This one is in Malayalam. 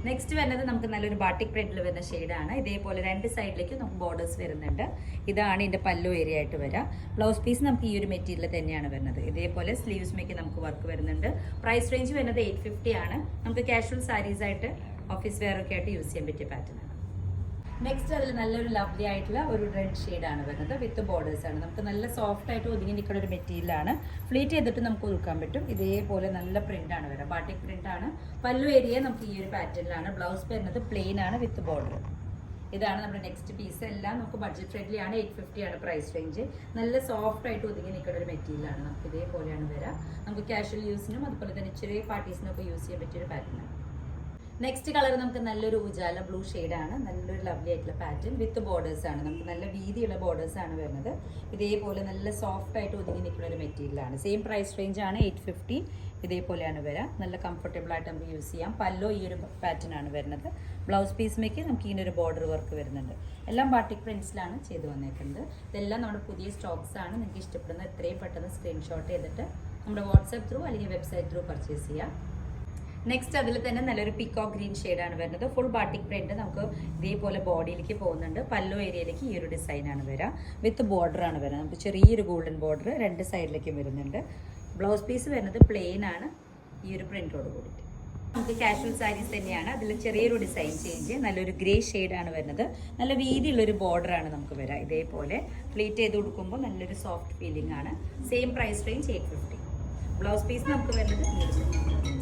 നെക്സ്റ്റ് വരുന്നത് നമുക്ക് നല്ലൊരു ബാട്ടിക് പ്രിന്റിൽ വരുന്ന ഷെയ്ഡാണ്. ഇതേപോലെ രണ്ട് സൈഡിലേക്ക് നമുക്ക് ബോർഡേഴ്സ് വരുന്നുണ്ട്. ഇതാണ് ഇതിന്റെ പല്ലു ഏരിയ ആയിട്ട് വരിക. ബ്ലൗസ് പീസ് നമുക്ക് ഈ ഒരു മെറ്റീരിയൽ തന്നെയാണ് വരുന്നത്. ഇതേപോലെ സ്ലീവ്സ് മേക്ക് നമുക്ക് വർക്ക് വരുന്നുണ്ട്. പ്രൈസ് റേഞ്ച് വരുന്നത് 850 ആണ്. നമുക്ക് കാഷ്വൽ സാരീസ് ആയിട്ട് ഓഫീസ് വെയർ ഒക്കെ ആയിട്ട് യൂസ് ചെയ്യാൻ പറ്റിയ പാറ്റേൺ ആണ്. നെക്സ്റ്റ് അതിൽ നല്ലൊരു ലവ്ലി ആയിട്ടുള്ള ഒരു റെഡ് ഷെയ്ഡാണ് വരുന്നത്. വിത്ത് ബോർഡേഴ്സ് ആണ്. നമുക്ക് നല്ല സോഫ്റ്റ് ആയിട്ട് ഒതുങ്ങി നിൽക്കുന്ന ഒരു മെറ്റീരിയലാണ്. ഫ്ലീറ്റ് ചെയ്തിട്ട് നമുക്ക് ഒതുക്കാൻ പറ്റും. ഇതേപോലെ നല്ല പ്രിന്റ് ആണ് വരിക. ബാട്ടിക് പ്രിന്റ് ആണ്. പല്ലു ഏരിയ നമുക്ക് ഈ ഒരു പാറ്റേണിലാണ്. ബ്ലൗസ് വരുന്നത് പ്ലെയിൻ ആണ് വിത്ത് ബോർഡർ. ഇതാണ് നമ്മുടെ നെക്സ്റ്റ് പീസ്. എല്ലാം നമുക്ക് ബഡ്ജറ്റ് ഫ്രണ്ട്ലി ആണ്. 850 ആണ് പ്രൈസ് റേഞ്ച്. നല്ല സോഫ്റ്റ് ആയിട്ട് ഒതുങ്ങി നിൽക്കുന്ന ഒരു മെറ്റീരിയലാണ്. നമുക്ക് ഇതേപോലെയാണ് വരിക. നമുക്ക് കാഷ്വൽ യൂസിനും അതുപോലെ തന്നെ ചെറിയ പാർട്ടീസിനും ഒക്കെ യൂസ് ചെയ്യാൻ പറ്റിയ ഒരു പാറ്റേൺ ആണ്. നെക്സ്റ്റ് കളർ നമുക്ക് നല്ലൊരു ഉജാല ബ്ലൂ ഷെയ്ഡാണ്. നല്ലൊരു ലവ്ലി ആയിട്ടുള്ള പാറ്റേൺ വിത്ത് ബോർഡേഴ്സ് ആണ്. നമുക്ക് നല്ല വീതിയുള്ള ബോർഡേഴ്സ് ആണ് വരുന്നത്. ഇതേപോലെ നല്ല സോഫ്റ്റ് ആയിട്ട് ഒതുങ്ങി നിൽക്കുന്ന ഒരു മെറ്റീരിയലാണ്. സെയിം പ്രൈസ് റേഞ്ച് ആണ് 850. ഇതേപോലെയാണ് വരിക. നല്ല കംഫർട്ടബിൾ ആയിട്ട് നമുക്ക് യൂസ് ചെയ്യാം. പല്ലോ ഈ ഒരു പാറ്റേൺ ആണ് വരുന്നത്. ബ്ലൗസ് പീസിലേക്ക് നമുക്ക് ഇങ്ങനെ ഒരു ബോർഡർ വർക്ക് വരുന്നുണ്ട്. എല്ലാം ബാട്ടിക് പ്രിന്റ്സിലാണ് ചെയ്ത് വന്നേക്കുന്നത്. ഇതെല്ലാം നമ്മുടെ പുതിയ സ്റ്റോക്സ് ആണ്. നിങ്ങൾക്ക് ഇഷ്ടപ്പെടുന്ന എത്രയും പെട്ടെന്ന് സ്ക്രീൻഷോട്ട് ചെയ്തിട്ട് നമ്മുടെ വാട്സാപ്പ് ത്രൂ അല്ലെങ്കിൽ വെബ്സൈറ്റ് ത്രൂ പർച്ചേസ് ചെയ്യാം. നെക്സ്റ്റ് അതിൽ തന്നെ നല്ലൊരു പിക്കോക്ക് ഗ്രീൻ ഷെയ്ഡാണ് വരുന്നത്. ഫുൾ ബാട്ടിക് പ്രിന്റ് നമുക്ക് ഇതേപോലെ ബോഡിയിലേക്ക് പോകുന്നുണ്ട്. പല്ലോ ഏരിയയിലേക്ക് ഈ ഒരു ഡിസൈനാണ് വരിക. വിത്ത് ബോർഡർ ആണ് വരുന്നത്. നമുക്ക് ചെറിയൊരു ഗോൾഡൻ ബോർഡർ രണ്ട് സൈഡിലേക്കും വരുന്നുണ്ട്. ബ്ലൗസ് പീസ് വരുന്നത് പ്ലെയിൻ ആണ് ഈ ഒരു പ്രിന്റോട് കൂടിയിട്ട്. നമുക്ക് കാഷ്വൽ സാരീസ് തന്നെയാണ്. അതിൽ ചെറിയൊരു ഡിസൈൻ ചേഞ്ച്. നല്ലൊരു ഗ്രേ ഷെയ്ഡാണ് വരുന്നത്. നല്ല വീതിയുള്ളൊരു ബോർഡർ ആണ് നമുക്ക് വരിക. ഇതേപോലെ പ്ലീറ്റ് ചെയ്ത് കൊടുക്കുമ്പോൾ നല്ലൊരു സോഫ്റ്റ് ഫീലിംഗ് ആണ്. Same price range 850. Blouse piece നമുക്ക് വരുന്നത്